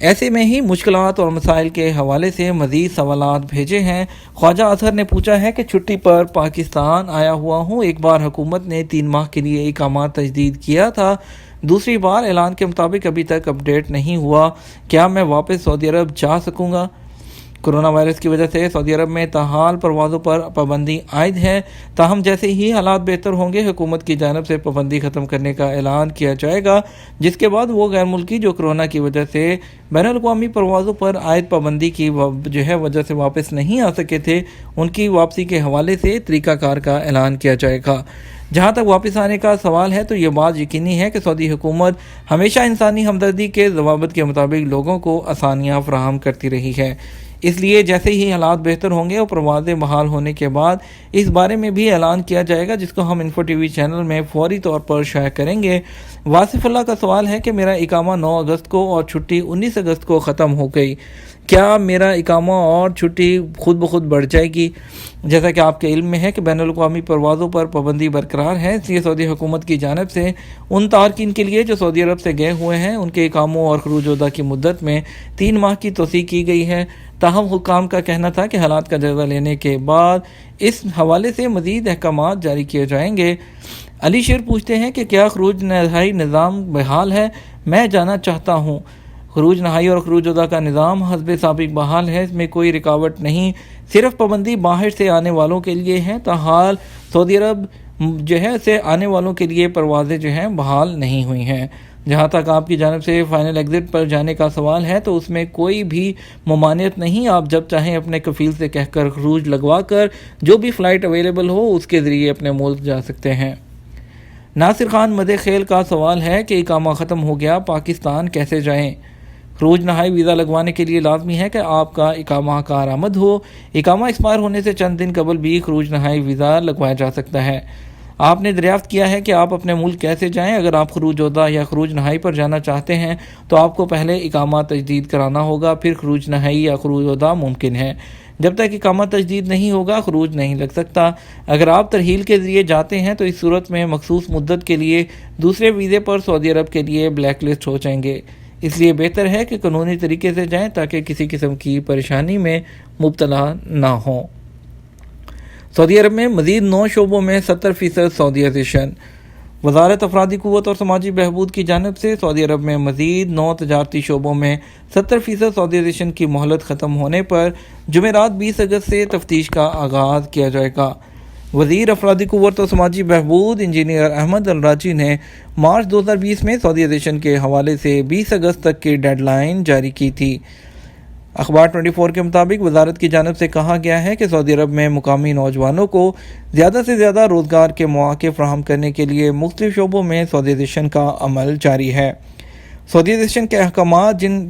ایسے میں ہی مشکلات اور مسائل کے حوالے سے مزید سوالات بھیجے ہیں۔ خواجہ اظہر نے پوچھا ہے کہ چھٹی پر پاکستان آیا ہوا ہوں، ایک بار حکومت نے 3 ماہ کے لیے اقامات تجدید کیا تھا، دوسری بار اعلان کے مطابق ابھی تک اپڈیٹ نہیں ہوا، کیا میں واپس سعودی عرب جا سکوں گا؟ کورونا وائرس کی وجہ سے سعودی عرب میں تاحال پروازوں پر پابندی عائد ہے، تاہم جیسے ہی حالات بہتر ہوں گے حکومت کی جانب سے پابندی ختم کرنے کا اعلان کیا جائے گا، جس کے بعد وہ غیر ملکی جو کورونا کی وجہ سے بین الاقوامی پروازوں پر عائد پابندی کی وجہ سے واپس نہیں آ سکے تھے، ان کی واپسی کے حوالے سے طریقہ کار کا اعلان کیا جائے گا۔ جہاں تک واپس آنے کا سوال ہے تو یہ بات یقینی ہے کہ سعودی حکومت ہمیشہ انسانی ہمدردی کے ضوابط کے مطابق لوگوں کو آسانیاں فراہم کرتی رہی ہے، اس لیے جیسے ہی حالات بہتر ہوں گے اور پروازیں بحال ہونے کے بعد اس بارے میں بھی اعلان کیا جائے گا، جس کو ہم انفو ٹی وی چینل میں فوری طور پر شائع کریں گے۔ واصف اللہ کا سوال ہے کہ میرا اقامہ 9 اگست کو اور چھٹی 19 اگست کو ختم ہو گئی، کیا میرا اقامہ اور چھٹی خود بخود بڑھ جائے گی؟ جیسا کہ آپ کے علم میں ہے کہ بین الاقوامی پروازوں پر پابندی برقرار ہے، اس لیے سعودی حکومت کی جانب سے ان تارکین کے لیے جو سعودی عرب سے گئے ہوئے ہیں ان کے اقاموں اور خروج عہدہ کی مدت میں 3 ماہ کی توسیع کی گئی ہے۔ تاہم حکام کا کہنا تھا کہ حالات کا جائزہ لینے کے بعد اس حوالے سے مزید احکامات جاری کیے جائیں گے۔ علی شیر پوچھتے ہیں کہ کیا خروج نہائی نظام بحال ہے؟ میں جانا چاہتا ہوں۔ خروج نہائی اور خروج عہدہ کا نظام حسب سابق بحال ہے، اس میں کوئی رکاوٹ نہیں، صرف پابندی باہر سے آنے والوں کے لیے ہے، تاحال سعودی عرب سے آنے والوں کے لیے پروازیں بحال نہیں ہوئی ہیں۔ جہاں تک آپ کی جانب سے فائنل ایگزٹ پر جانے کا سوال ہے تو اس میں کوئی بھی ممانعت نہیں، آپ جب چاہیں اپنے کفیل سے کہہ کر خروج لگوا کر جو بھی فلائٹ اویلیبل ہو اس کے ذریعے اپنے ملک جا سکتے ہیں۔ ناصر خان مدے خیل کا سوال ہے کہ اقامہ ختم ہو گیا، پاکستان کیسے جائیں؟ خروج نہائی ویزا لگوانے کے لیے لازمی ہے کہ آپ کا اقامہ کارآمد ہو، اقامہ ایکسپائر ہونے سے چند دن قبل بھی خروج نہائی ویزا لگوایا جا سکتا ہے۔ آپ نے دریافت کیا ہے کہ آپ اپنے ملک کیسے جائیں؟ اگر آپ خروج عہدہ یا خروج نہائی پر جانا چاہتے ہیں تو آپ کو پہلے اقامہ تجدید کرانا ہوگا، پھر خروج نہائی یا خروج عہدہ ممکن ہے۔ جب تک اقامہ تجدید نہیں ہوگا خروج نہیں لگ سکتا۔ اگر آپ ترحیل کے ذریعے جاتے ہیں تو اس صورت میں مخصوص مدت کے لیے دوسرے ویزے پر سعودی عرب کے لیے بلیک لسٹ ہو جائیں گے، اس لیے بہتر ہے کہ قانونی طریقے سے جائیں تاکہ کسی قسم کی پریشانی میں مبتلا نہ ہوں۔ سعودی عرب میں مزید 9 شعبوں میں 70% سعودیائزیشن۔ وزارت افرادی قوت اور سماجی بہبود کی جانب سے سعودی عرب میں مزید 9 تجارتی شعبوں میں 70% سعودیائزیشن کی مہلت ختم ہونے پر جمعرات 20 اگست سے تفتیش کا آغاز کیا جائے گا۔ وزیر افرادی قوت اور سماجی بہبود انجینئر احمد الراجی نے مارچ 2020 میں سعودیائزیشن کے حوالے سے 20 اگست تک کی ڈیڈ لائن جاری کی تھی۔ اخبار 24 کے مطابق وزارت کی جانب سے کہا گیا ہے کہ سعودی عرب میں مقامی نوجوانوں کو زیادہ سے زیادہ روزگار کے مواقع فراہم کرنے کے لیے مختلف شعبوں میں سعودیائزیشن کا عمل جاری ہے۔ سعودیائزیشن کے احکامات جن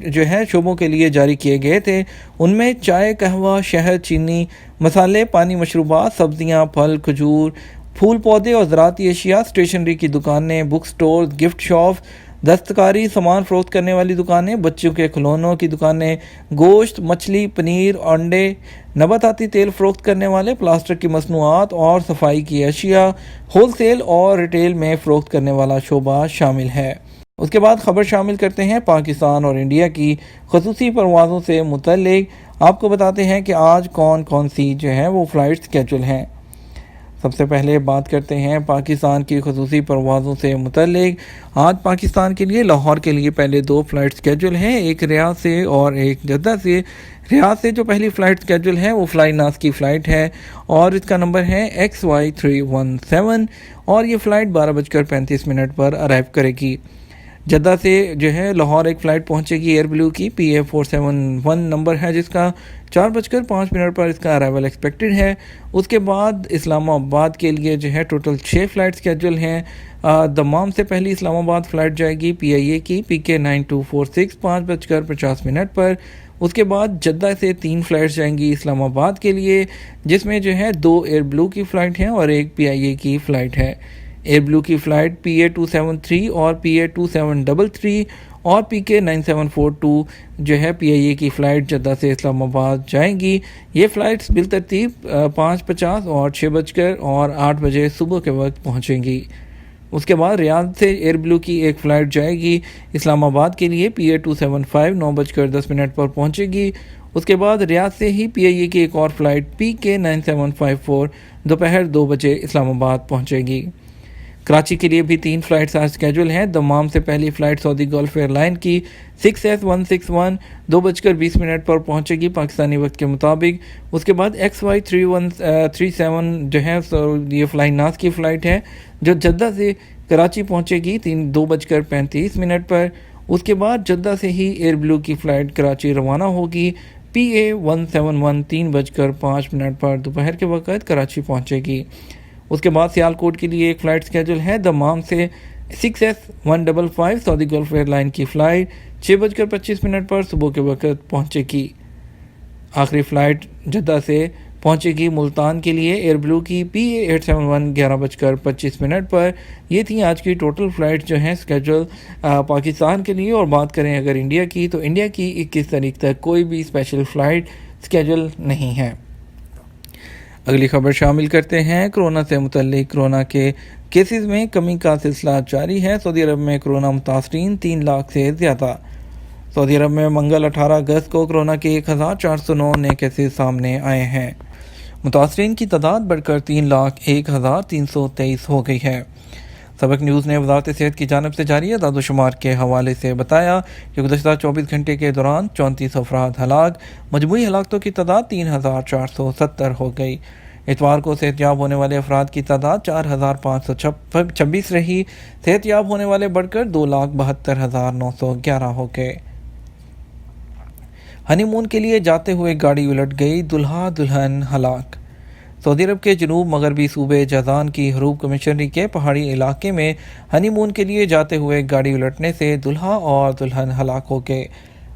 شعبوں کے لیے جاری کیے گئے تھے ان میں چائے، قہوہ، شہد، چینی، مسالے، پانی، مشروبات، سبزیاں، پھل، کھجور، پھول پودے اور زراعتی اشیاء، اسٹیشنری کی دکانیں، بک سٹورز، گفٹ شاپس، دستکاری سامان فروخت کرنے والی دکانیں، بچوں کے کھلونوں کی دکانیں، گوشت، مچھلی، پنیر، انڈے، نباتاتی تیل فروخت کرنے والے، پلاسٹک کی مصنوعات اور صفائی کی اشیاء، ہول سیل اور ریٹیل میں فروخت کرنے والا شعبہ شامل ہے۔ اس کے بعد خبر شامل کرتے ہیں پاکستان اور انڈیا کی خصوصی پروازوں سے متعلق۔ آپ کو بتاتے ہیں کہ آج کون کون سی وہ فلائٹ اسکیجول ہیں۔ سب سے پہلے بات کرتے ہیں پاکستان کی خصوصی پروازوں سے متعلق۔ آج پاکستان کے لیے لاہور کے لیے پہلے 2 فلائٹ اسکیجول ہیں، ایک ریاض سے اور ایک جدہ سے۔ ریاض سے جو پہلی فلائٹ اسکیجول ہے وہ فلائی ناس کی فلائٹ ہے اور اس کا نمبر ہے XY317 اور یہ فلائٹ 12:35 پر ارائیو کرے گی۔ جدہ سے لاہور ایک فلائٹ پہنچے گی ایئر بلو کی PA471 نمبر ہے جس کا 4:05 پر اس کا ارائیول ایکسپیکٹڈ ہے۔ اس کے بعد اسلام آباد کے لیے ٹوٹل 6 فلائٹ اسکیجول ہیں۔ دمام سے پہلی اسلام آباد فلائٹ جائے گی PIA کی PK9246 5:50 پر۔ اس کے بعد جدہ سے 3 فلائٹس جائیں گی اسلام آباد کے لیے جس میں 2 ایئر بلو کی فلائٹ ہیں اور ایک PIA کی فلائٹ ہے۔ ایئر بلو کی فلائٹ PA273 اور PA2733 اور PK9742 PIA کی فلائٹ جدہ سے اسلام آباد جائیں گی۔ یہ فلائٹس بالترتیب 5:50 اور 6:08 بجے صبح کے وقت پہنچیں گی۔ اس کے بعد ریاض سے ایئر بلو کی ایک فلائٹ جائے گی اسلام آباد کے لیے PA 275 9:10 پر پہنچے گی۔ اس کے بعد ریاض سے ہی PIA کی ایک اور فلائٹ PK 9754 دوپہر 2 بجے اسلام آباد پہنچے گی۔ کراچی کے لیے بھی 3 فلائٹس آج اسکیجول ہیں۔ دمام سے پہلی فلائٹ سعودی گلف ایئر لائن کی 6S161 2:20 پر پہنچے گی پاکستانی وقت کے مطابق۔ اس کے بعد XY 3137 جو ہے یہ فلائی ناس کی فلائٹ ہے جو جدہ سے کراچی پہنچے گی 2:35 پر۔ اس کے بعد جدہ سے ہی ایئر بلو کی فلائٹ کراچی روانہ ہوگی PA 171 3:05 پر دوپہر کے وقت کراچی پہنچے گی۔ اس کے بعد سیالکوٹ کے لیے ایک فلائٹ اسکیجول ہے دمام سے 6S155 سعودی گلف ایئر لائن کی فلائٹ 6:25 پر صبح کے وقت پہنچے گی۔ آخری فلائٹ جدہ سے پہنچے گی ملتان کے لیے ایئر بلو کی PA 871 11:25 پر۔ یہ تھیں آج کی ٹوٹل فلائٹ جو ہیں اسکیجول پاکستان کے لیے۔ اور بات کریں اگر انڈیا کی تو انڈیا کی 21 تاریخ تک کوئی بھی اسپیشل فلائٹ اسکیجول نہیں ہے۔ اگلی خبر شامل کرتے ہیں کرونا سے متعلق۔ کرونا کے کیسز میں کمی کا سلسلہ جاری ہے۔ سعودی عرب میں کرونا متاثرین 3 لاکھ سے زیادہ۔ سعودی عرب میں منگل 18 اگست کو کرونا کے 1409 نئے کیسز سامنے آئے ہیں۔ متاثرین کی تعداد بڑھ کر 3,01,323 ہو گئی ہے۔ سبق نیوز نے وزارت صحت کی جانب سے جاری اعداد و شمار کے حوالے سے بتایا کہ گزشتہ 24 گھنٹے کے دوران 34 افراد ہلاک، مجموعی ہلاکتوں کی تعداد 3,470 ہو گئی۔ اتوار کو صحت یاب ہونے والے افراد کی تعداد 4,526 رہی۔ صحت یاب ہونے والے بڑھ کر 2,72,911 ہو گئے۔ ہنی مون کے لیے جاتے ہوئے گاڑی الٹ گئی، دلہا دلہن ہلاک۔ سعودی عرب کے جنوب مغربی صوبے جازان کی حروب کمشنری کے پہاڑی علاقے میں ہنی مون کے لیے جاتے ہوئے گاڑی الٹنے سے دلہا اور دلہن ہلاک ہو گئے۔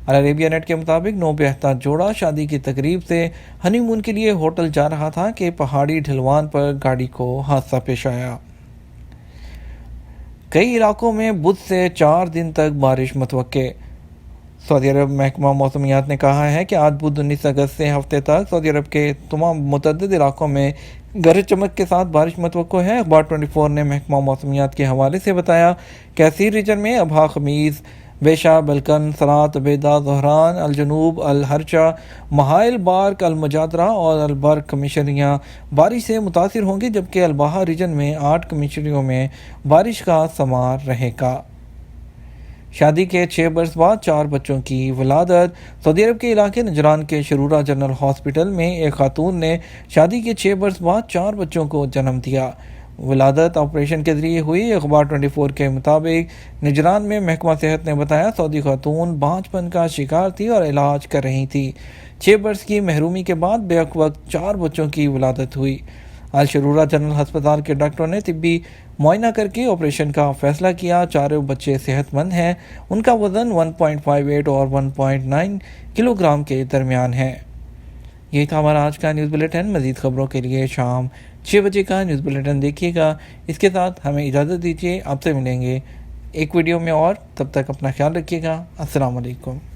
العربیہ نیٹ کے مطابق نوبہتہ جوڑا شادی کی تقریب سے ہنی مون کے لیے ہوٹل جا رہا تھا کہ پہاڑی ڈھلوان پر گاڑی کو حادثہ پیش آیا۔ کئی علاقوں میں بدھ سے 4 دن تک بارش متوقع۔ سعودی عرب محکمہ موسمیات نے کہا ہے کہ آج بدھ 19 اگست سے ہفتے تک سعودی عرب کے تمام متعدد علاقوں میں گرج چمک کے ساتھ بارش متوقع ہے۔ اخبار 24 نے محکمہ موسمیات کے حوالے سے بتایا کہ اسیر ریجن میں ابہا خمیز، بیشا، بلکن، سرات، عبیدہ، زہران، الجنوب، الحرچہ، محائل، بارک، المجادرہ اور البرق کمشنریاں بارش سے متاثر ہوں گی، جبکہ الباحا ریجن میں 8 کمشنریوں میں بارش کا سمار رہے گا۔ شادی کے 6 برس بعد 4 بچوں کی ولادت۔ سعودی عرب کے علاقے نجران کے شرورہ جنرل ہاسپٹل میں ایک خاتون نے شادی کے 6 برس بعد 4 بچوں کو جنم دیا۔ ولادت آپریشن کے ذریعے ہوئی۔ اخبار 24 کے مطابق نجران میں محکمہ صحت نے بتایا سعودی خاتون بانجھ پن کا شکار تھی اور علاج کر رہی تھی۔ 6 برس کی محرومی کے بعد بیک وقت 4 بچوں کی ولادت ہوئی۔ الشرورہ جنرل ہسپتال کے ڈاکٹروں نے طبی معائنہ کر کے آپریشن کا فیصلہ کیا۔ چاروں بچے صحت مند ہیں۔ ان کا وزن 1.58 اور 1.9 کلو گرام کے درمیان ہے۔ یہی تھا ہمارا آج کا نیوز بلیٹن۔ مزید خبروں کے لیے شام 6 بجے کا نیوز بلیٹن دیکھیے گا۔ اس کے ساتھ ہمیں اجازت دیجیے، آپ سے ملیں گے ایک ویڈیو میں اور، تب تک اپنا خیال رکھیے گا۔ السلام علیکم۔